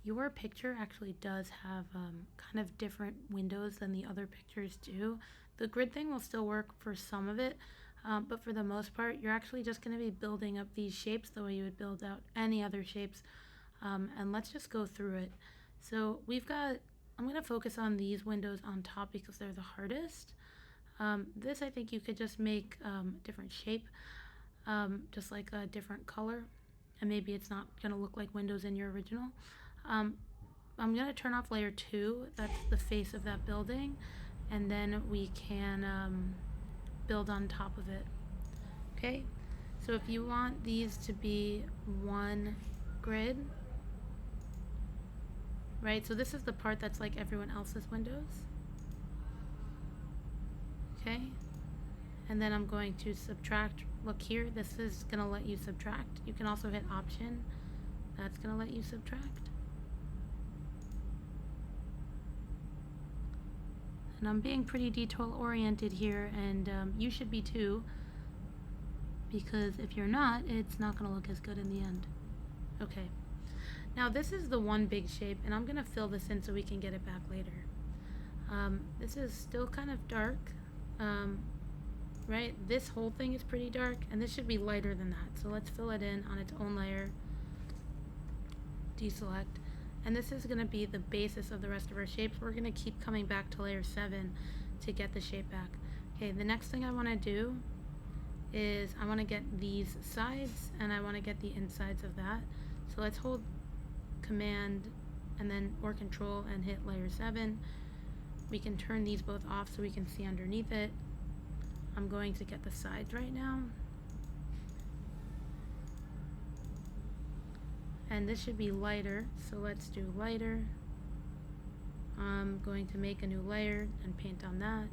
your picture actually does have kind of different windows than the other pictures do. The grid thing will still work for some of it, but for the most part, you're actually just going to be building up these shapes the way you would build out any other shapes. And let's just go through it. So I'm going to focus on these windows on top because they're the hardest. This, I think you could just make a different shape, just like a different color, and maybe it's not going to look like windows in your original. I'm going to turn off layer 2, that's the face of that building, and then we can build on top of it. Okay, so if you want these to be one grid, right, so this is the part that's like everyone else's windows. Okay, and then I'm going to subtract. Look here, this is going to let you subtract. You can also hit option, that's going to let you subtract. And I'm being pretty detail oriented here, and you should be too, because if you're not, it's not going to look as good in the end. Okay, now this is the one big shape, and I'm going to fill this in so we can get it back later. This is still kind of dark, right? This whole thing is pretty dark, and this should be lighter than that. So let's fill it in on its own layer, deselect. And this is going to be the basis of the rest of our shapes. We're going to keep coming back to layer 7 to get the shape back. Okay, the next thing I want to do is I want to get these sides and I want to get the insides of that. So let's hold command and then or control and hit layer 7. We can turn these both off so we can see underneath it. I'm going to get the sides right now. And this should be lighter, so let's do lighter. I'm going to make a new layer and paint on that.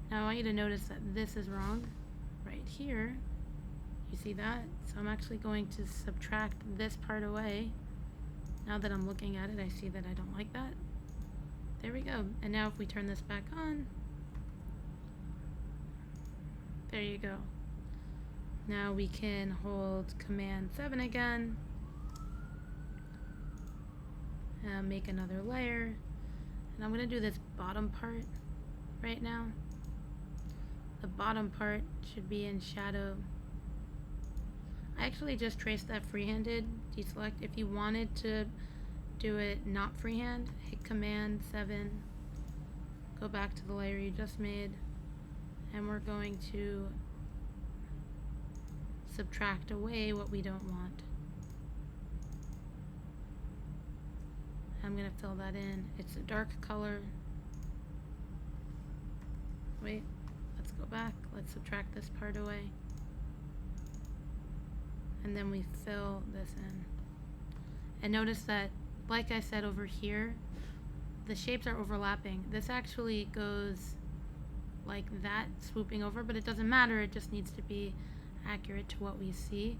Now I want you to notice that this is wrong right here. You see that? So I'm actually going to subtract this part away. Now that I'm looking at it, I see that I don't like that. There we go. And now if we turn this back on, there you go. Now we can hold command 7 again, and make another layer, and I'm going to do this bottom part right now. The bottom part should be in shadow. I actually just traced that freehanded, deselect. If you wanted to do it not freehand, hit command 7, go back to the layer you just made, and we're going to subtract away what we don't want. I'm going to fill that in. It's a dark color. Wait, let's go back. Let's subtract this part away. And then we fill this in. And notice that, like I said over here, the shapes are overlapping. This actually goes like that, swooping over, but it doesn't matter. It just needs to be accurate to what we see.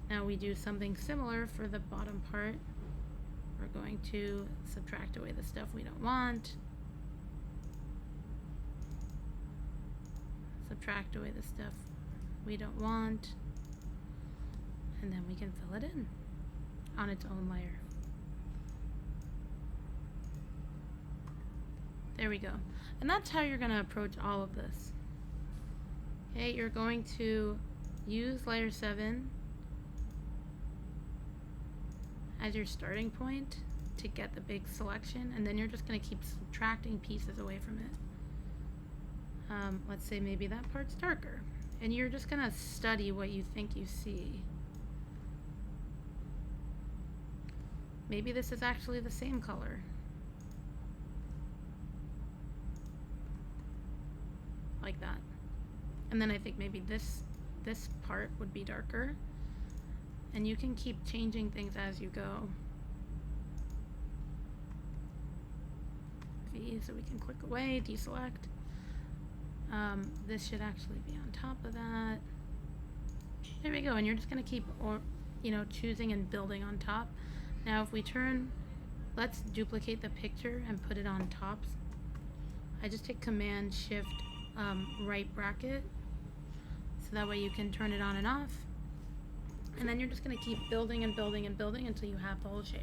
Now we do something similar for the bottom part. We're going to subtract away the stuff we don't want. Subtract away the stuff we don't want. And then we can fill it in on its own layer. There we go. And that's how you're going to approach all of this. Okay, you're going to use layer 7 as your starting point to get the big selection, and then you're just going to keep subtracting pieces away from it. Let's say maybe that part's darker, and you're just going to study what you think you see. Maybe this is actually the same color. Like that. And then I think maybe this part would be darker. And you can keep changing things as you go. V, so we can click away, deselect. This should actually be on top of that. There we go, and you're just gonna keep, choosing and building on top. Now if we turn, let's duplicate the picture and put it on tops. I just hit Command Shift right bracket, so that way you can turn it on and off. And then you're just going to keep building and building and building until you have the whole shape.